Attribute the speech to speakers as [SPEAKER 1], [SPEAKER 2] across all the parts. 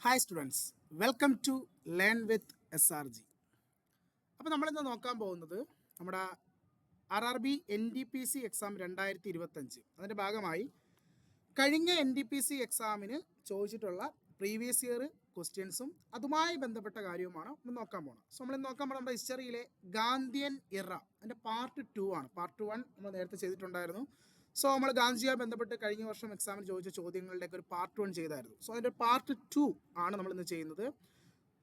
[SPEAKER 1] Hi students, welcome to learn with SRG. അപ്പോൾ നമ്മളിന്ന് നോക്കാൻ പോകുന്നത് നമ്മുടെ RRB NDPC എക്സാം 2025 അതിൻ്റെ ഭാഗമായി കഴിഞ്ഞ NDPC എക്സാമിന് ചോദിച്ചിട്ടുള്ള പ്രീവിയസ് ഇയർ ക്വസ്റ്റ്യൻസും അതുമായി ബന്ധപ്പെട്ട കാര്യവുമാണ് നമ്മൾ നോക്കാൻ പോകുന്നത്. സോ നമ്മളിന്ന് നോക്കാൻ പോകുന്നത് നമ്മുടെ ഹിസ്റ്ററിയിലെ ഗാന്ധിയൻ ഇറ അതിൻ്റെ പാർട്ട് 2 ആണ്. പാർട്ട് 1 നമ്മൾ നേരത്തെ ചെയ്തിട്ടുണ്ടായിരുന്നു. സോ നമ്മൾ ഗാന്ധിയുമായി ബന്ധപ്പെട്ട് കഴിഞ്ഞ വർഷം എക്സാമിന് ചോദിച്ച ചോദ്യങ്ങളുടെയൊക്കെ ഒരു പാർട്ട് 1 ചെയ്തായിരുന്നു. സോ അതിൻ്റെ പാർട്ട് 2 ആണ് നമ്മളിന്ന് ചെയ്യുന്നത്.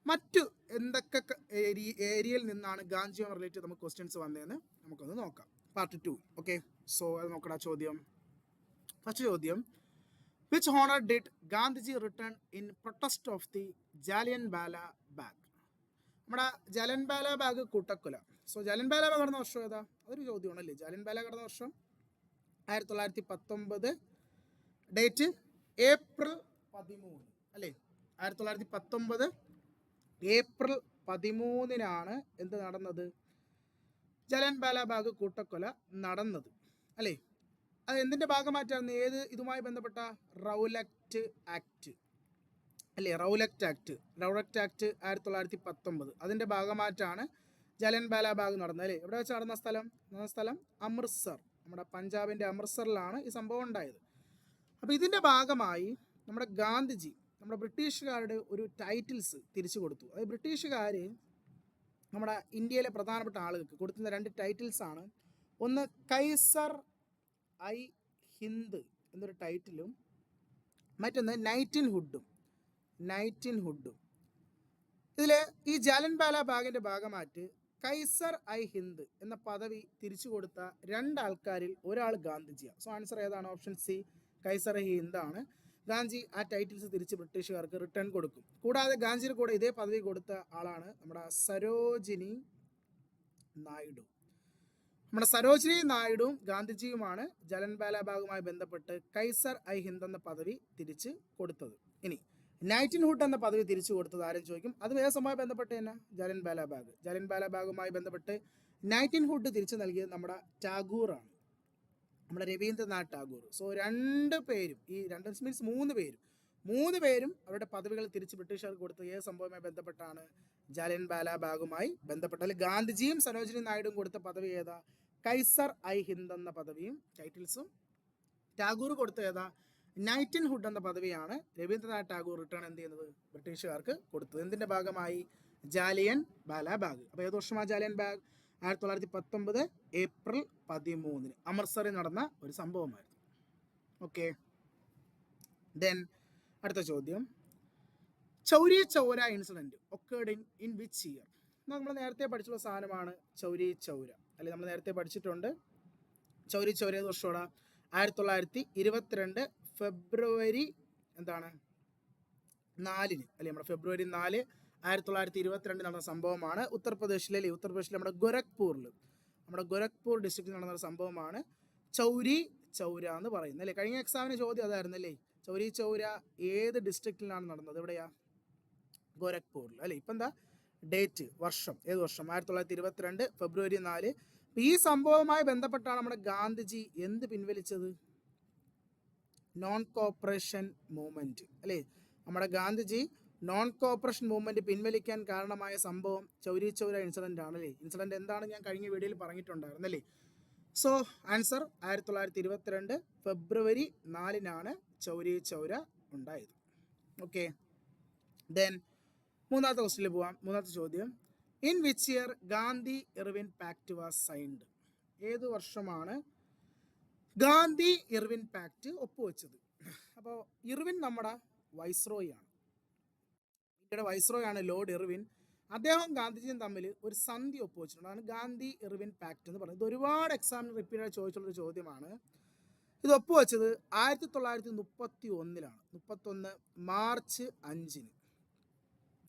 [SPEAKER 1] മറ്റു എന്തൊക്കെ ഏരിയയിൽ നിന്നാണ് ഗാന്ധിയുമായി റിലേറ്റഡ് നമുക്ക് ക്വസ്റ്റ്യൻസ് വന്നതെന്ന് നമുക്കൊന്ന് നോക്കാം. പാർട്ട് 2. ഓക്കെ, സോ അത് നോക്കടാ. ഫസ്റ്റ് ചോദ്യം, which honour did Gandhiji return in protest of the Jallianwala bag? നമ്മുടെ ജാലിയൻവാല ബാഗ് കൂട്ടക്കൊല. സോ ജാലിയൻവാല ബാഗ് നടന്ന വർഷം ഏതാ? അതൊരു ചോദ്യമാണല്ലേ. ജാലിയൻവാല നടന്ന വർഷം 1919, ഡേറ്റ് ഏപ്രിൽ 13 അല്ലേ. 1919 ഏപ്രിൽ 13 എന്ത് നടന്നത്? ജാലിയൻവാല ബാഗ് കൂട്ടക്കൊല നടന്നത് അല്ലേ. അത് എന്തിൻ്റെ ഭാഗമായിട്ടായിരുന്നു? ഏത് ഇതുമായി ബന്ധപ്പെട്ട? റൗലക്റ്റ് ആക്ട് അല്ലേ. റൗലക്റ്റ് ആക്ട് 1919 അതിൻ്റെ ഭാഗമായിട്ടാണ് ജാലിയൻവാല ബാഗ് നടന്നത് അല്ലേ. എവിടെ വെച്ച് നടന്ന സ്ഥലം? അമൃത്സർ. നമ്മുടെ പഞ്ചാബിൻ്റെ അമൃത്സറിലാണ് ഈ സംഭവം ഉണ്ടായത്. അപ്പോൾ ഇതിൻ്റെ ഭാഗമായി നമ്മുടെ ഗാന്ധിജി നമ്മുടെ ബ്രിട്ടീഷുകാരുടെ ഒരു ടൈറ്റിൽസ് തിരിച്ചു കൊടുത്തു. അത് ബ്രിട്ടീഷുകാർ നമ്മുടെ ഇന്ത്യയിലെ പ്രധാനപ്പെട്ട ആളുകൾക്ക് കൊടുക്കുന്ന 2 ടൈറ്റിൽസാണ്. ഒന്ന് കൈസർ ഐ ഹിന്ദ് എന്നൊരു ടൈറ്റിലും മറ്റൊന്ന് നൈറ്റിൻഹുഡും. ഇതിൽ ഈ ജാലിയൻവാല ബാഗിൻ്റെ ഭാഗമായിട്ട് കൈസർ ഐ ഹിന്ദ് എന്ന പദവി തിരിച്ചു കൊടുത്ത 2 ആൾക്കാരിൽ ഒരാൾ ഗാന്ധിജിയാണ്. സോ ആൻസർ ഏതാണ്? Option C, Kaiser I Hind ആണ്. ഗാന്ധി ആ ടൈറ്റിൽസ് തിരിച്ച് ബ്രിട്ടീഷുകാർക്ക് റിട്ടേൺ കൊടുക്കും. കൂടാതെ ഗാന്ധിജിയുടെ കൂടെ ഇതേ പദവി കൊടുത്ത ആളാണ് നമ്മുടെ സരോജിനി നായിഡു. നമ്മുടെ സരോജിനി നായിഡുവും ഗാന്ധിജിയുമാണ് ജാലിയൻവാല ബാഗുമായി ബന്ധപ്പെട്ട് കൈസർ ഐ ഹിന്ദ് എന്ന പദവി തിരിച്ച് കൊടുത്തത്. ഇനി നൈറ്റിൻഹുഡ് എന്ന പദവി തിരിച്ചു കൊടുത്തത് ആരും ചോദിക്കും. അത് വേഗമായി ബന്ധപ്പെട്ട് തന്നെ ജാലിയൻവാല ബാഗുമായി ബന്ധപ്പെട്ട് നൈറ്റിൻഹുഡ് തിരിച്ചു നൽകിയത് നമ്മുടെ ടാഗോറാണ്, നമ്മുടെ രവീന്ദ്രനാഥ് ടാഗോർ. സോ 2 പേരും, ഈ 2 മീൻസ് 3 പേരും അവരുടെ പദവികൾ തിരിച്ച് ബ്രിട്ടീഷുകാർക്ക് കൊടുത്തത് ഏത് സംഭവവുമായി ബന്ധപ്പെട്ടാണ്? ജാലിയൻവാല ബാഗുമായി ബന്ധപ്പെട്ട്. അതിൽ ഗാന്ധിജിയും സരോജിനി നായിഡുവും കൊടുത്ത പദവി ഏതാ? കൈസർ ഐ ഹിന്ദ് എന്ന പദവിയും ടൈറ്റിൽസും. ടാഗോർ കൊടുത്ത ഏതാ? നൈറ്റിൻഹുഡ് എന്ന പദവിയാണ് രവീന്ദ്രനാഥ് ടാഗോർ റിട്ടേൺ എന്ത് ചെയ്യുന്നത്? ബ്രിട്ടീഷുകാർക്ക് കൊടുത്തത്. എന്തിൻ്റെ ഭാഗമായി? ജാലിയൻവാല ബാഗ്. അപ്പോൾ ഏത് വർഷമാണ് ജാലിയൻ ബാഗ്? 1919 ഏപ്രിൽ 13 അമൃത്സറിൽ നടന്ന ഒരു സംഭവമായിരുന്നു. ഓക്കെ, ദെൻ അടുത്ത ചോദ്യം, Chauri Chaura incident occurred in which year? നമ്മൾ നേരത്തെ പഠിച്ചുള്ള സാധനമാണ് ചൗരി ചൗര അല്ലെ. നമ്മൾ നേരത്തെ പഠിച്ചിട്ടുണ്ട്. ചൗരി ചൗര ഏത് വർഷമാണ്? 1922 ഫെബ്രുവരി 4 അല്ലെ. നമ്മുടെ ഫെബ്രുവരി 4 1922 നടന്ന സംഭവമാണ്. ഉത്തർപ്രദേശിലെ നമ്മുടെ ഗോരഖ്പൂർ ഡിസ്ട്രിക്റ്റിൽ നടന്ന ഒരു സംഭവമാണ് ചൗരി ചൗര എന്ന് പറയുന്നത് അല്ലേ. കഴിഞ്ഞ എക്സാമിന് ചോദ്യം അതായിരുന്നു അല്ലേ. ചൗരി ചൗര ഏത് ഡിസ്ട്രിക്റ്റിലാണ് നടന്നത്? എവിടെയാ? ഗോരഖ്പൂരിൽ അല്ലേ. ഇപ്പം ഡേറ്റ്, വർഷം, ഏത് വർഷം? 1922 ഫെബ്രുവരി 4. ഈ സംഭവവുമായി ബന്ധപ്പെട്ടാണ് നമ്മുടെ ഗാന്ധിജി എന്ത് പിൻവലിച്ചത്? നോൺ കോപ്പറേഷൻ മൂവ്മെൻറ്റ് അല്ലേ. നമ്മുടെ ഗാന്ധിജി നോൺ കോപ്പറേഷൻ മൂവ്മെൻറ്റ് പിൻവലിക്കാൻ കാരണമായ സംഭവം ചൗരി ചൗര ഇൻസിഡൻ്റ് ആണല്ലേ. ഇൻസിഡൻറ്റ് എന്താണ് ഞാൻ കഴിഞ്ഞ വീഡിയോയിൽ പറഞ്ഞിട്ടുണ്ടായിരുന്നല്ലേ. So answer 1922 February 4 Chauri Chaura ഉണ്ടായത്. ഓക്കെ, ദെൻ മൂന്നാമത്തെ ക്വസ്റ്റ്യനിൽ പോവാം. മൂന്നാമത്തെ ചോദ്യം, in which year Gandhi Irwin pact was signed? ഏത് വർഷമാണ് ഗാന്ധി ഇർവിൻ പാക്ട് ഒപ്പുവെച്ചത്? അപ്പോൾ ഇർവിൻ നമ്മുടെ വൈസ്രോയി ആണ്, ഇന്ത്യയുടെ വൈസ്രോയി ആണ് ലോർഡ് ഇർവിൻ. അദ്ദേഹം ഗാന്ധിജിയും തമ്മിൽ ഒരു സന്ധി ഒപ്പുവെച്ചിട്ടുണ്ട്. അതാണ് ഗാന്ധി ഇർവിൻ പാക്ട് എന്ന് പറയുന്നത്. ഇത് ഒരുപാട് എക്സാമിന് റിപ്പീറ്റായി ചോദിച്ചുള്ളൊരു ചോദ്യമാണ്. ഇത് ഒപ്പുവെച്ചത് 1931 31 മാർച്ച് 5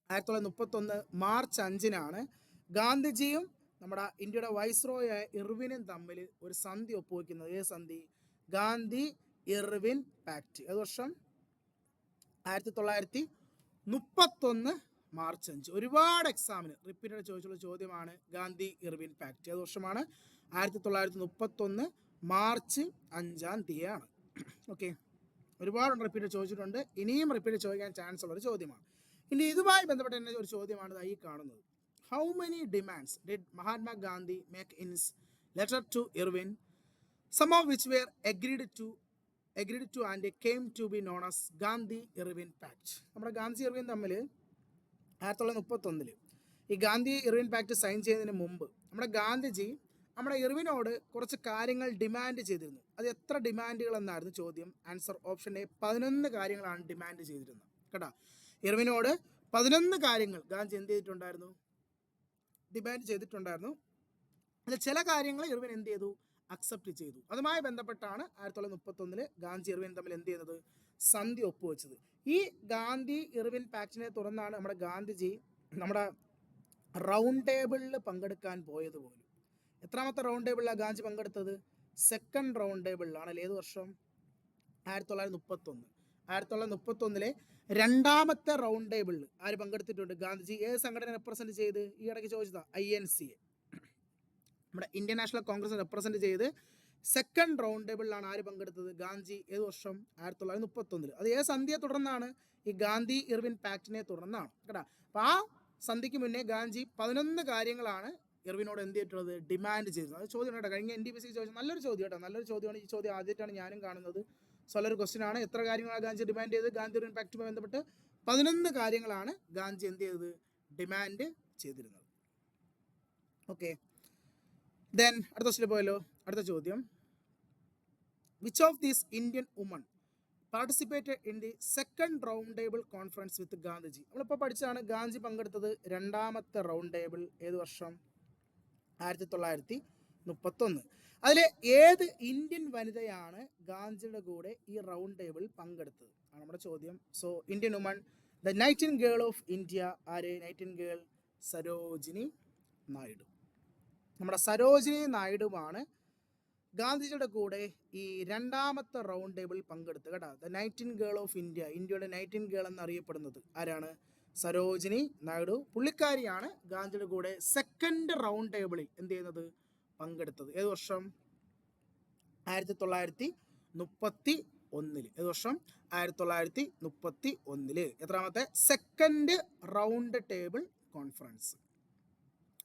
[SPEAKER 1] 1931 മാർച്ച് 5 ഗാന്ധിജിയും നമ്മുടെ ഇന്ത്യയുടെ വൈസ്രോയായ ഇർവിനും തമ്മിൽ ഒരു സന്ധി ഒപ്പുവെക്കുന്നത്. ഏത് സന്ധി? Gandhi Irwin pact. ഏത് വർഷം? 1931 മാർച്ച് 5. ഒരുപാട് എക്സാമിന് റിപ്പീറ്റഡ് ചോദിച്ചുള്ള ചോദ്യമാണ് ഗാന്ധി ഇർവിൻ പാക്ട്. ഏത് വർഷമാണ്? 1931 മാർച്ച് 5 ഓക്കെ, ഒരുപാട് റിപ്പീറ്റ് ചോദിച്ചിട്ടുണ്ട്. ഇനിയും റിപ്പീറ്റ് ചോദിക്കാൻ ചാൻസ് ഉള്ളൊരു ചോദ്യമാണ്. ഇനി ഇതുമായി ബന്ധപ്പെട്ട തന്നെ ഒരു ചോദ്യമാണ് ഈ കാണുന്നത്. How many demands did Mahatma Gandhi make in his letter to Irwin, some of which were agreed to and came to be known as ഗാന്ധി-ഇർവിൻ pact. നമ്മുടെ ഗാന്ധി ഇർവിൻ തമ്മിൽ 1931 ഈ ഗാന്ധി-ഇർവിൻ പാക്ട് സൈൻ ചെയ്യുന്നതിന് മുമ്പ് നമ്മുടെ ഗാന്ധിജി നമ്മുടെ ഇർവിനോട് കുറച്ച് കാര്യങ്ങൾ ഡിമാൻഡ് ചെയ്തിരുന്നു. അത് എത്ര ഡിമാൻഡുകൾ എന്നായിരുന്നു ചോദ്യം. ആൻസർ ഓപ്ഷൻ എ 11 കാര്യങ്ങളാണ് ഡിമാൻഡ് ചെയ്തിരുന്നത് കേട്ടോ. ഇർവിനോട് 11 കാര്യങ്ങൾ ഗാന്ധി എന്ത് ചെയ്തിട്ടുണ്ടായിരുന്നു, ഡിമാൻഡ് ചെയ്തിട്ടുണ്ടായിരുന്നു. അതിൽ ചില കാര്യങ്ങൾ ഇർവിൻ എന്ത് ചെയ്തു, അക്സെപ്റ്റ് ചെയ്തു. അതുമായി ബന്ധപ്പെട്ടാണ് 1931 ഗാന്ധി ഇർവിൻ തമ്മിൽ എന്ത് ചെയ്യുന്നത്, സന്ധി ഒപ്പുവെച്ചത്. ഈ ഗാന്ധി ഇർവിൻ പാക്റ്റിനെ തുടർന്നാണ് നമ്മുടെ ഗാന്ധിജി നമ്മുടെ റൗണ്ട് ടേബിളിൽ പങ്കെടുക്കാൻ പോയത് പോലും. എത്രാമത്തെ റൗണ്ട് ടേബിളിലാണ് ഗാന്ധി പങ്കെടുത്തത്? സെക്കൻഡ് റൗണ്ട് ടേബിളിലാണ്. ഏത് വർഷം? 1931. 1931 രണ്ടാമത്തെ റൗണ്ട് ടേബിളിൽ ആര് പങ്കെടുത്തിട്ടുണ്ട്? ഗാന്ധിജി. ഏത് സംഘടന റെപ്രസെന്റ് ചെയ്ത്? ഈ ഇടയ്ക്ക് ചോദിച്ചതാ, INC, നമ്മുടെ ഇന്ത്യൻ നാഷണൽ കോൺഗ്രസ് റെപ്രസെന്റ് ചെയ്ത് സെക്കൻഡ് റൗണ്ട് ടേബിളിലാണ് ആര് പങ്കെടുത്തത്? ഗാന്ധി. ഏത് വർഷം? 1931. അത് ഏത് സന്ധിയെ തുടർന്നാണ്? ഈ ഗാന്ധി ഇർവിൻ പാക്റ്റിനെ തുടർന്നാണ് കേട്ടോ. അപ്പോൾ ആ സന്ധിക്ക് മുന്നേ ഗാന്ധി 11 കാര്യങ്ങളാണ് ഇർവിനോട് എന്ത് ചെയ്തിട്ടുള്ളത്, ഡിമാൻഡ് ചെയ്തത്. അത് ചോദ്യം കേട്ടോ, കഴിഞ്ഞ NTPC ചോദിച്ചത് നല്ലൊരു ചോദ്യം കേട്ടോ, നല്ലൊരു ചോദ്യമാണ്. ഈ ചോദ്യം ആദ്യമായിട്ടാണ് ഞാനും കാണുന്നത്. സോ നല്ലൊരു ക്വസ്റ്റ്യൻ ആണ്. എത്ര കാര്യങ്ങളാണ് ഗാന്ധി ഡിമാൻഡ് ചെയ്തത്? ഗാന്ധി ഇർവിൻ പാക്റ്റുമായി ബന്ധപ്പെട്ട് 11 കാര്യങ്ങളാണ് ഗാന്ധി എന്ത് ചെയ്തത്, ഡിമാൻഡ് ചെയ്തിരുന്നത്. ഓക്കെ, ദെൻ അടുത്ത ക്വസ്റ്റ്യൻ പോയല്ലോ. അടുത്ത ചോദ്യം, which of these Indian woman participated in the second round table conference with Gandhiji? നമ്മളിപ്പോൾ പഠിച്ചതാണ് ഗാന്ധി പങ്കെടുത്തത് രണ്ടാമത്തെ റൗണ്ട് ടേബിൾ. ഏത് വർഷം? 1931. അതിലെ ഏത് ഇന്ത്യൻ വനിതയാണ് ഗാന്ധിയുടെ കൂടെ ഈ റൗണ്ട് ടേബിൾ പങ്കെടുത്തത് ആണ് നമ്മുടെ ചോദ്യം. So Indian woman, the nightingale of India ആര്? നൈറ്റിൻഗേൾ സരോജിനി നായിഡു. നമ്മുടെ സരോജിനി നായിഡുവാണ് ഗാന്ധിജിയുടെ കൂടെ ഈ രണ്ടാമത്തെ റൗണ്ട് ടേബിൾ പങ്കെടുത്ത് കേട്ടോ. ദ നൈറ്റിൻഗേൾ ഓഫ് ഇന്ത്യ, ഇന്ത്യയുടെ നൈറ്റിൻഗേൾ എന്നറിയപ്പെടുന്നത് ആരാണ്? സരോജിനി നായിഡു. പുള്ളിക്കാരിയാണ് ഗാന്ധിയുടെ കൂടെ സെക്കൻഡ് റൗണ്ട് ടേബിളിൽ എന്ത് ചെയ്യുന്നത്, പങ്കെടുത്തത്. ഏത് വർഷം? 1931. ഏത് വർഷം? 1931. എത്രാമത്തെ? Second round table conference.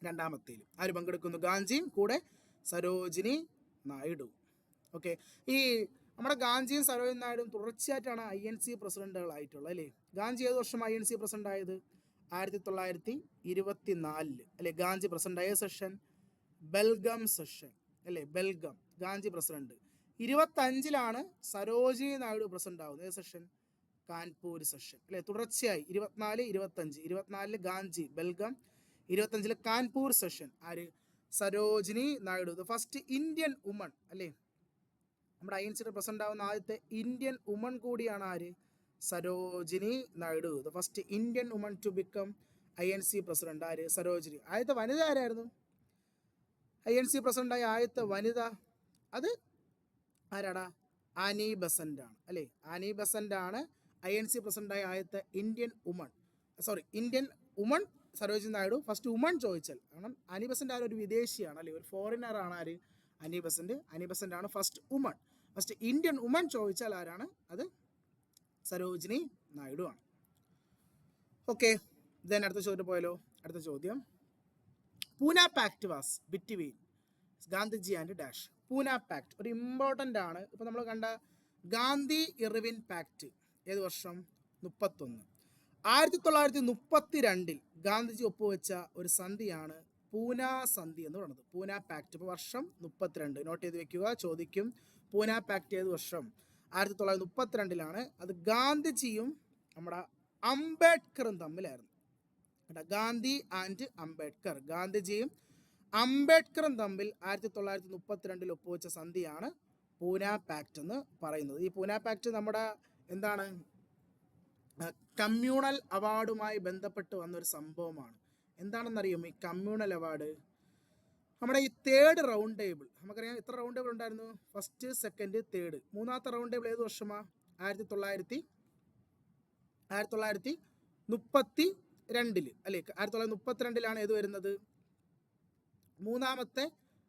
[SPEAKER 1] രണ്ടാമത്തേൽ ആര് പങ്കെടുക്കുന്നു? ഗാന്ധിയും കൂടെ സരോജിനി നായിഡു. ഓക്കെ, ഈ നമ്മുടെ ഗാന്ധിയും സരോജിനി നായിഡുവും തുടർച്ചയായിട്ടാണ് INC പ്രസിഡന്റുകളായിട്ടുള്ളത് അല്ലേ. ഗാന്ധി ഏത് വർഷം INC പ്രസിഡന്റ് ആയത്? 1924 അല്ലേ. ഗാന്ധി പ്രസിഡന്റ് ആയ സെഷൻ ബെൽഗം സെഷൻ അല്ലേ. ബെൽഗം ഗാന്ധി പ്രസിഡന്റ്. 25 സരോജിനി നായിഡു പ്രസിഡന്റ് ആവുന്നത്. ഏത് സെഷൻ? കാൺപൂർ സെഷൻ അല്ലേ. തുടർച്ചയായി 24, 25. 24 ഗാന്ധി ബെൽഗം, 25 കാൺപൂർ സെഷൻ. ആര്? Sarojini Naidu. The first Indian woman അല്ലേ. നമ്മുടെ INC പ്രസിഡന്റ് ആവുന്ന ആദ്യത്തെ ഇന്ത്യൻ വുമൺ കൂടിയാണ് ആര്? Sarojini Naidu. The first Indian woman to become INC president ആര്? സരോജിനി. ആദ്യത്തെ വനിത ആരായിരുന്നു? INC പ്രസിഡന്റായ ആദ്യത്തെ വനിത അത് ആരാടാ? ആനി ബസന്റ് ആണ് അല്ലേ. ആനി ബസന്റ് ആണ് INC പ്രസിഡന്റായ ആദ്യത്തെ Indian woman. Indian woman Sarojini Naidu. First woman ചോദിച്ചാൽ, കാരണം ആനി ബസന്റ് ആരും ഒരു വിദേശിയാണ് അല്ലേ, ഒരു ഫോറിനർ ആണ് ആര്? Annie Besant. ആനി ബസന്റ് ആണ് first woman. First Indian woman ചോദിച്ചാൽ ആരാണ്? അത് സരോജിനി നായിഡു ആണ്. ഓക്കെ, ദെൻ അടുത്ത ചോദ്യം പോയാലോ. അടുത്ത ചോദ്യം, Poona pact was between Gandhiji and dash. Poona pact ഒരു ഇമ്പോർട്ടൻ്റ് ആണ്. ഇപ്പം നമ്മൾ കണ്ട ഗാന്ധി ഇർവിൻ പാക്ട് ഏത് വർഷം? 31. 1932 ഗാന്ധിജി ഒപ്പുവെച്ച ഒരു സന്ധിയാണ് പൂന സന്ധി എന്ന് പറയുന്നത്. പൂന പാക്ട്. ഇപ്പോൾ വർഷം 32 നോട്ട് ചെയ്ത് വെക്കുക, ചോദിക്കും. പൂന പാക്ട് ഏത് വർഷം? 1932. അത് ഗാന്ധിജിയും നമ്മുടെ അംബേദ്കറും തമ്മിലായിരുന്നു. ഗാന്ധി ആൻഡ് അംബേദ്കർ. ഗാന്ധിജിയും അംബേദ്കറും തമ്മിൽ 1932 ഒപ്പുവെച്ച സന്ധിയാണ് പൂന പാക്ട് എന്ന് പറയുന്നത്. ഈ പൂന പാക്ട് നമ്മുടെ എന്താണ്, കമ്മ്യൂണൽ അവാർഡുമായി ബന്ധപ്പെട്ട് വന്നൊരു സംഭവമാണ്. എന്താണെന്നറിയും ഈ കമ്മ്യൂണൽ അവാർഡ്? നമ്മുടെ ഈ തേർഡ് റൗണ്ട് ടേബിൾ, നമുക്കറിയാം എത്ര റൗണ്ട് ടേബിൾ ഉണ്ടായിരുന്നു? First, second, third. മൂന്നാമത്തെ റൗണ്ട് ടേബിൾ ഏത് വർഷമാണ്? 1932 അല്ലേ. 1932 ഏത് വരുന്നത്? മൂന്നാമത്തെ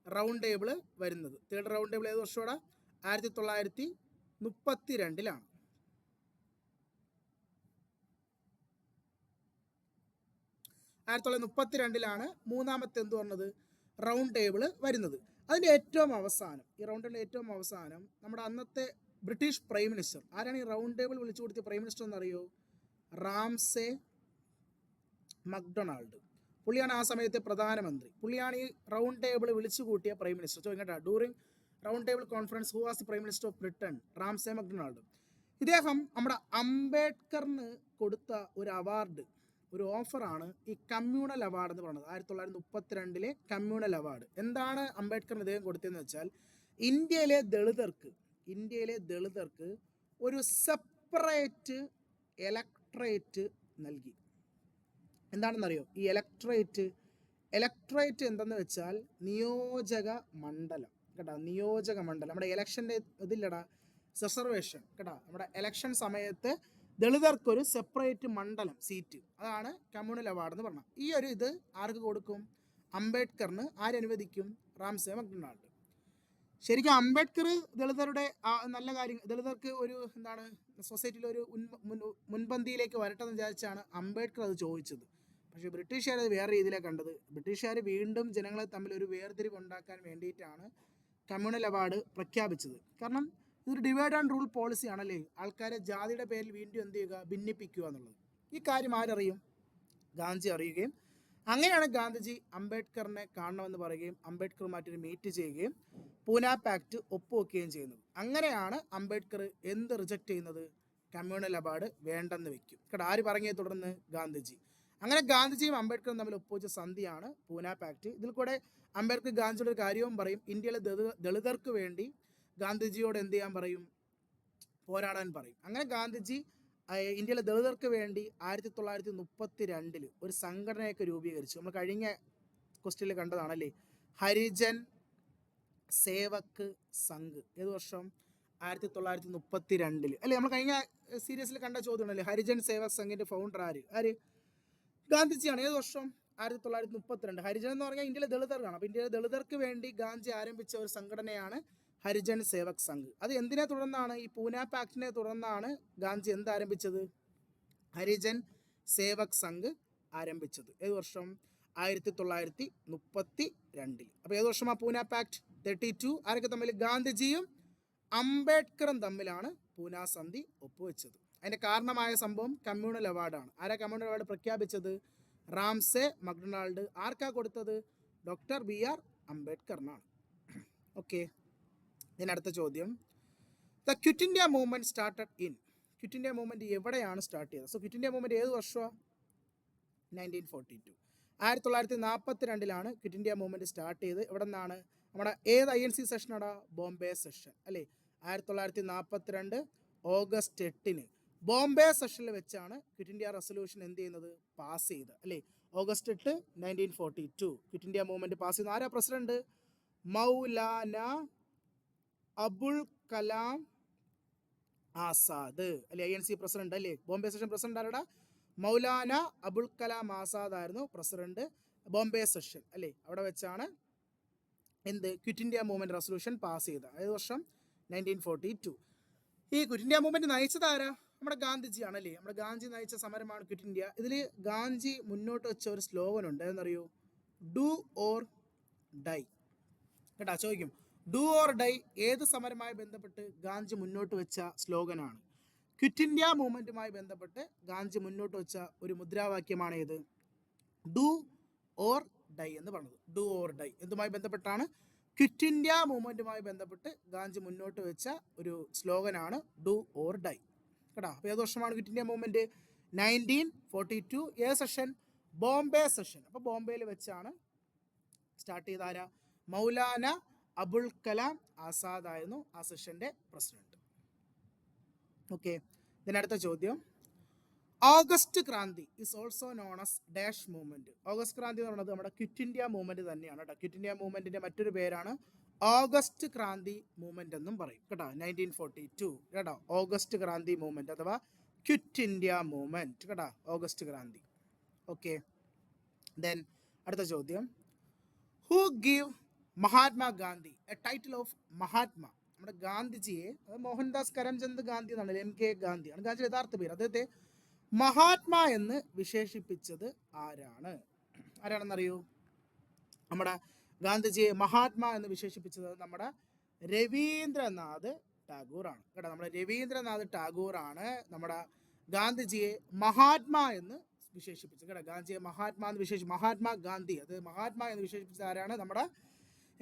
[SPEAKER 1] റൗണ്ട് ടേബിൾ വരുന്നത്. തേർഡ് റൗണ്ട് ടേബിൾ ഏത് വർഷമാണ്? 1932. 1932 മൂന്നാമത്തെ എന്ത് പറഞ്ഞത് റൗണ്ട് ടേബിൾ വരുന്നത്. അതിൻ്റെ ഏറ്റവും അവസാനം, ഈ റൗണ്ട് ടേബിളിൻ്റെ ഏറ്റവും അവസാനം നമ്മുടെ അന്നത്തെ ബ്രിട്ടീഷ് പ്രൈം മിനിസ്റ്റർ, ആരാണ് ഈ റൗണ്ട് ടേബിൾ വിളിച്ചു കൊടുത്ത പ്രൈം മിനിസ്റ്റർ എന്നറിയോ? Ramsay MacDonald. പുള്ളിയാണ് ആ സമയത്തെ പ്രധാനമന്ത്രി. പുള്ളിയാണ് ഈ റൗണ്ട് ടേബിൾ വിളിച്ചു കൂട്ടിയ പ്രൈം മിനിസ്റ്റർ. ചോദിക്കട്ടെ, during round table conference who was the prime minister of Britain? Ramsay MacDonald. ഇദ്ദേഹം നമ്മുടെ അംബേദ്കറിന് കൊടുത്ത ഒരു അവാർഡ്, ഒരു ഓഫറാണ് ഈ കമ്മ്യൂണൽ അവാർഡ് എന്ന് പറയുന്നത്. 1932 കമ്മ്യൂണൽ അവാർഡ്. എന്താണ് അംബേദ്കറിന് ഇദ്ദേഹം കൊടുത്തതെന്ന് വെച്ചാൽ, ഇന്ത്യയിലെ ദളിതർക്ക് ഒരു സെപ്പറേറ്റ് ഇലക്ട്രേറ്റ് നൽകി. എന്താണെന്നറിയോ ഈ ഇലക്ട്രേറ്റ് എന്തെന്ന് വെച്ചാൽ നിയോജക മണ്ഡലം കേട്ടോ. നിയോജക മണ്ഡലം നമ്മുടെ ഇലക്ഷൻ്റെ ഇതില്ലടാ, റിസർവേഷൻ കേട്ടോ. നമ്മുടെ ഇലക്ഷൻ സമയത്ത് ദളിതർക്കൊരു സെപ്പറേറ്റ് മണ്ഡലം സീറ്റ്, അതാണ് കമ്മ്യൂണൽ അവാർഡ് എന്ന് പറഞ്ഞാൽ. ഈ ഒരു ഇത് ആർക്ക് കൊടുക്കും? അംബേദ്കറിന്. ആരനുവദിക്കും? Ramsay MacDonald. ശരിക്കും അംബേദ്കർ ദളിതരുടെ നല്ല കാര്യം, ദളിതർക്ക് ഒരു എന്താണ് സൊസൈറ്റിയിൽ ഒരു മുൻപന്തിയിലേക്ക് വരട്ടെന്ന് വിചാരിച്ചാണ് അംബേദ്കർ അത് ചോദിച്ചത്. പക്ഷേ ബ്രിട്ടീഷുകാർ അത് വേറെ രീതിയിലാണ് കണ്ടത്. ബ്രിട്ടീഷുകാർ വീണ്ടും ജനങ്ങളെ തമ്മിൽ ഒരു വേർതിരിവ് ഉണ്ടാക്കാൻ വേണ്ടിയിട്ടാണ് കമ്മ്യൂണൽ അവാർഡ് പ്രഖ്യാപിച്ചത്. കാരണം ഇതൊരു ഡിവൈഡ് ആൻഡ് റൂൾ പോളിസി ആണല്ലേ, ആൾക്കാരെ ജാതിയുടെ പേരിൽ വീണ്ടും എന്ത് ചെയ്യുക, ഭിന്നിപ്പിക്കുക എന്നുള്ളത്. ഈ കാര്യം ആരറിയും? ഗാന്ധി അറിയുകയും അങ്ങനെയാണ് ഗാന്ധിജി അംബേദ്കറിനെ കാണണമെന്ന് പറയുകയും അംബേദ്കറുമായിട്ടൊരു മീറ്റ് ചെയ്യുകയും പൂന പാക്ട് ഒപ്പുവെക്കുകയും ചെയ്യുന്നത്. അങ്ങനെയാണ് അംബേദ്കർ എന്ത് റിജക്റ്റ് ചെയ്യുന്നത്? കമ്മ്യൂണൽ അവാർഡ് വേണ്ടെന്ന് വെക്കും കേട്ടോ. ആര് പറഞ്ഞേ തുടർന്ന്? ഗാന്ധിജി. അങ്ങനെ ഗാന്ധിജിയും അംബേദ്കറും തമ്മിൽ ഒപ്പുവെച്ച സന്ധിയാണ് പൂന പാക്ട്. ഇതിൽ കൂടെ അംബേദ്കർ ഗാന്ധിജിയുടെ ഒരു കാര്യവും പറയും, ഇന്ത്യയിലെ ദളിതർക്ക് വേണ്ടി ഗാന്ധിജിയോട് എന്ത് ചെയ്യാൻ പറയും? പോരാടാൻ പറയും. അങ്ങനെ ഗാന്ധിജി ഇന്ത്യയിലെ ദളിതർക്ക് വേണ്ടി 1932 ഒരു സംഘടനയൊക്കെ രൂപീകരിച്ചു. നമ്മൾ കഴിഞ്ഞ ക്വസ്റ്റ്യനിൽ കണ്ടതാണല്ലേ, ഹരിജൻ സേവക് സംഘ്. ഏത് വർഷം? 1932 അല്ലേ. നമ്മൾ കഴിഞ്ഞ സീരീസിൽ കണ്ട ചോദ്യമാണല്ലേ, ഹരിജൻ സേവക് സംഘിൻ്റെ ഫൗണ്ടർ ആര്? ഗാന്ധിജിയാണ്. ഏത് വർഷം? 1932. ഹരിജൻ എന്ന് പറഞ്ഞാൽ ഇന്ത്യയിലെ ദളിതർക്കാണ്. അപ്പോൾ ഇന്ത്യയിലെ ദളിതർക്ക് വേണ്ടി ഗാന്ധി ആരംഭിച്ച ഒരു സംഘടനയാണ് ഹരിജൻ സേവക് സംഘ്. അത് എന്തിനെ തുടർന്നാണ്? ഈ പൂന പാക്ടിനെ തുടർന്നാണ് ഗാന്ധി എന്താരംഭിച്ചത്? ഹരിജൻ സേവക് സംഘ് ആരംഭിച്ചത്. ഏത് വർഷം? 1932. അപ്പോൾ ഏത് വർഷമാണ് പൂന പാക്ട്? 32. ആരൊക്കെ തമ്മിൽ? ഗാന്ധിജിയും അംബേദ്കറും തമ്മിലാണ് പൂന സന്ധി ഒപ്പുവെച്ചത്. അതിൻ്റെ കാരണമായ സംഭവം കമ്മ്യൂണൽ അവാർഡാണ്. ആരാ കമ്മ്യൂണൽ അവാർഡ് പ്രഖ്യാപിച്ചത്? Ramsay MacDonald. ആർക്കാ കൊടുത്തത്? Doctor BR അംബേദ്കറിനാണ്. ഓക്കെ. അടുത്ത ചോദ്യം, the quit India movement started in. Quit India movement എവിടെയാണ് സ്റ്റാർട്ട് ചെയ്തത്? സോ ക്വിറ്റ് ഇന്ത്യ മൂവ്മെൻറ്റ് ഏത് വർഷമാണ്? 1942. 1942 ക്വിറ്റ് ഇന്ത്യ മൂവ്മെൻറ്റ് സ്റ്റാർട്ട് ചെയ്ത്. എവിടെ നിന്നാണ്? നമ്മുടെ ഏത് INC സെഷനാണ്? ബോംബെ സെഷൻ അല്ലേ. 1942 ഓഗസ്റ്റ് 8 ബോംബെ സെഷനിൽ വെച്ചാണ് ക്വിറ്റ് ഇന്ത്യ റെസൊല്യൂഷൻ എന്ത് ചെയ്യുന്നത്? പാസ് ചെയ്ത് അല്ലേ. August 8 1942 quit India movement pass ചെയ്യുന്നത്. ആരാ പ്രസിഡന്റ്? മൗലാന അബുൽ കലാം ആസാദ് അല്ലെ. INC പ്രസിഡന്റ് അല്ലേ. ബോംബെ സെഷൻ പ്രസിഡന്റ് ആരുടെ? മൗലാന അബുൽ കലാം ആസാദ് ആയിരുന്നു പ്രസിഡന്റ് ബോംബെ സെഷൻ അല്ലേ. അവിടെ വെച്ചാണ് എന്ത്? Quit India movement resolution pass ചെയ്തത്. ഏത് വർഷം? 1942. ഈ ക്വിറ്റ് ഇന്ത്യ മൂവ്മെൻറ്റ് നയിച്ചത് ആരാ? നമ്മുടെ ഗാന്ധിജിയാണ് അല്ലേ. നമ്മുടെ ഗാന്ധി നയിച്ച സമരമാണ് ക്വിറ്റ് ഇന്ത്യ. ഇതിൽ ഗാന്ധി മുന്നോട്ട് വെച്ച ഒരു സ്ലോഗൻ ഉണ്ട്. എന്നറിയോ? ഡു ഓർ ഡൈ കേട്ടാ. ചോദിക്കും, ഡു ഓർ ഡൈ ഏത് സമരവുമായി ബന്ധപ്പെട്ട് ഗാന്ധി മുന്നോട്ട് വെച്ച സ്ലോഗനാണ്? ക്വിറ്റ് ഇന്ത്യ മൂവ്മെൻറ്റുമായി ബന്ധപ്പെട്ട് ഗാന്ധി മുന്നോട്ട് വെച്ച ഒരു മുദ്രാവാക്യമാണ് ഏത്? ഡു ഓർ ഡൈ എന്ന് പറഞ്ഞത്. ഡു ഓർ ഡൈ എന്തുമായി ബന്ധപ്പെട്ടാണ്? ക്വിറ്റ് ഇന്ത്യ മൂവ്മെൻറ്റുമായി ബന്ധപ്പെട്ട് ഗാന്ധി മുന്നോട്ട് വെച്ച ഒരു സ്ലോഗനാണ് ഡു ഓർ ഡൈ കേട്ടോ. അപ്പോൾ ഏത് വർഷമാണ് ക്വിറ്റ് ഇന്ത്യ മൂവ്മെൻറ്റ്? 1942. ഏത് സെഷൻ? ബോംബെ സെഷൻ. അപ്പോൾ ബോംബെയിൽ വെച്ചാണ് സ്റ്റാർട്ട് ചെയ്ത ആരാ? മൗലാന അബുൽ കലാം ആസാദ് ആയിരുന്നു ആ സെഷൻ്റെ പ്രസിഡന്റ്. ഓക്കെ. അടുത്ത ചോദ്യം, August Kranti is also known as dash movement. August Kranti എന്ന് പറയുന്നത് നമ്മുടെ ക്വിറ്റ് ഇന്ത്യ മൂവ്മെൻറ്റ് തന്നെയാണ് കേട്ടോ. ക്വിറ്റ് ഇന്ത്യ മൂവ്മെൻറ്റിൻ്റെ മറ്റൊരു പേരാണ് ഓഗസ്റ്റ് ക്രാന്തി മൂവ്മെൻറ്റ് എന്നും പറയും കേട്ടോ. 1942 കേട്ടോ. ഓഗസ്റ്റ് ക്രാന്തി മൂവ്മെൻറ്റ് അഥവാ ക്വിറ്റ് ഇന്ത്യ മൂവ്മെൻറ്റ് കേട്ടോ. ഓഗസ്റ്റ് ക്രാന്തി. ഓക്കെ. അടുത്ത ചോദ്യം, who give Mahatma Gandhi A title of Mahatma. നമ്മുടെ ഗാന്ധിജിയെ, അത് മോഹൻദാസ് കരംചന്ദ് ഗാന്ധി എന്നാണ്, MK ഗാന്ധിയാണ് ഗാന്ധിയുടെ യഥാർത്ഥ പേര്. അദ്ദേഹത്തെ മഹാത്മാ എന്ന് വിശേഷിപ്പിച്ചത് ആരാണ്? ആരാണെന്നറിയൂ? നമ്മുടെ ഗാന്ധിജിയെ മഹാത്മാ എന്ന് വിശേഷിപ്പിച്ചത് നമ്മുടെ രവീന്ദ്രനാഥ് ടാഗോറാണ് കേട്ടോ. നമ്മുടെ രവീന്ദ്രനാഥ് ടാഗോറാണ് നമ്മുടെ ഗാന്ധിജിയെ മഹാത്മാ എന്ന് വിശേഷിപ്പിച്ചത് കേട്ടോ. ഗാന്ധിജിയെ മഹാത്മാ എന്ന് മഹാത്മാ ഗാന്ധി, അത് മഹാത്മാ എന്ന് വിശേഷിപ്പിച്ചത് ആരാണ്? നമ്മുടെ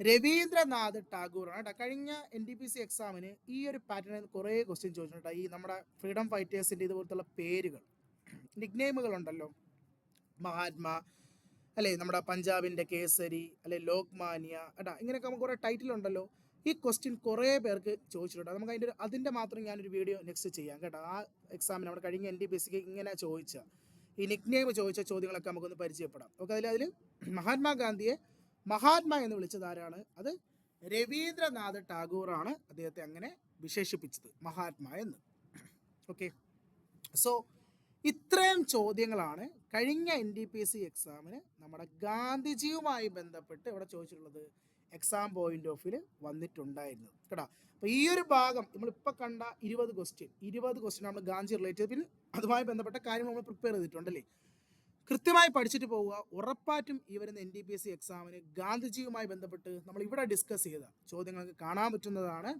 [SPEAKER 1] രവീന്ദ്രനാഥ് ടാഗോറാണ് കേട്ടോ. കഴിഞ്ഞ NTPC എക്സാമിന് ഈ ഒരു പാറ്റേണിൽ കുറേ ക്വസ്റ്റ്യൻ ചോദിച്ചിട്ടുണ്ട്. ഈ നമ്മുടെ ഫ്രീഡം ഫൈറ്റേഴ്സിൻ്റെ ഇതുപോലത്തുള്ള പേരുകൾ, നിക്നെയിമുകൾ ഉണ്ടല്ലോ, മഹാത്മാ അല്ലേ, നമ്മുടെ പഞ്ചാബിൻ്റെ കേസരി അല്ലെ, ലോക്മാന്യ കേട്ടോ, ഇങ്ങനെയൊക്കെ നമുക്ക് കുറേ ടൈറ്റിൽ ഉണ്ടല്ലോ. ഈ ക്വസ്റ്റ്യൻ കുറേ പേർക്ക് ചോദിച്ചിട്ടുണ്ട്. നമുക്ക് അതിൻ്റെ മാത്രം ഞാനൊരു വീഡിയോ നെക്സ്റ്റ് ചെയ്യാം കേട്ടോ. ആ എക്സാമിന് നമ്മുടെ കഴിഞ്ഞ NTPCക്ക് ഇങ്ങനെ ചോദിച്ച ഈ നിക്നെയിം ചോദിച്ച ചോദ്യങ്ങളൊക്കെ നമുക്കൊന്ന് പരിചയപ്പെടാം. ഓക്കെ, അതിൽ മഹാത്മാഗാന്ധിയെ മഹാത്മാ എന്ന് വിളിച്ചത് ആരാണ്? അത് രവീന്ദ്രനാഥ് ടാഗോറാണ് അദ്ദേഹത്തെ അങ്ങനെ വിശേഷിപ്പിച്ചത് മഹാത്മാ എന്ന്. ഓക്കെ, സോ ഇത്രയും ചോദ്യങ്ങളാണ് കഴിഞ്ഞ NTPC എക്സാമിന് നമ്മുടെ ഗാന്ധിജിയുമായി ബന്ധപ്പെട്ട് ഇവിടെ ചോദിച്ചിട്ടുള്ളത് എക്സാം പോയിന്റ് ഓഫ് വ്യൂവിൽ വന്നിട്ടുണ്ടായിരുന്നത് കേട്ടോ. അപ്പോൾ ഈ ഒരു ഭാഗം നമ്മളിപ്പോൾ കണ്ട 20 ക്വസ്റ്റ്യൻ നമ്മൾ ഗാന്ധി റിലേറ്റഡ്, പിന്നെ അതുമായി ബന്ധപ്പെട്ട കാര്യങ്ങൾ നമ്മൾ പ്രിപ്പയർ ചെയ്തിട്ടുണ്ടല്ലേ. കൃത്യമായി പഠിച്ചിട്ട് പോവുക. ഉറപ്പായിട്ടും ഈ വരുന്ന NTPC എക്സാമിന് ഗാന്ധിജിയുമായി ബന്ധപ്പെട്ട് നമ്മൾ ഇവിടെ ഡിസ്കസ് ചെയ്ത ചോദ്യങ്ങൾക്ക് കാണാൻ പറ്റുന്നതാണ്.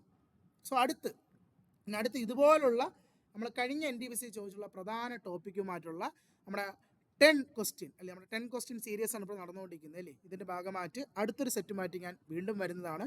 [SPEAKER 1] സോ അടുത്ത് ഇതുപോലുള്ള നമ്മൾ കഴിഞ്ഞ NTPC ചോദിച്ചുള്ള പ്രധാന ടോപ്പിക്കുമായിട്ടുള്ള നമ്മുടെ 10 ക്വസ്റ്റ്യൻ അല്ലെ, നമ്മുടെ 10 ക്വസ്റ്റ്യൻ സീരീസ് ആണ് ഇപ്പോൾ നടന്നുകൊണ്ടിരിക്കുന്നത് അല്ലേ. ഇതിൻ്റെ ഭാഗമായിട്ട് അടുത്തൊരു സെറ്റുമായിട്ട് ഞാൻ വീണ്ടും വരുന്നതാണ്.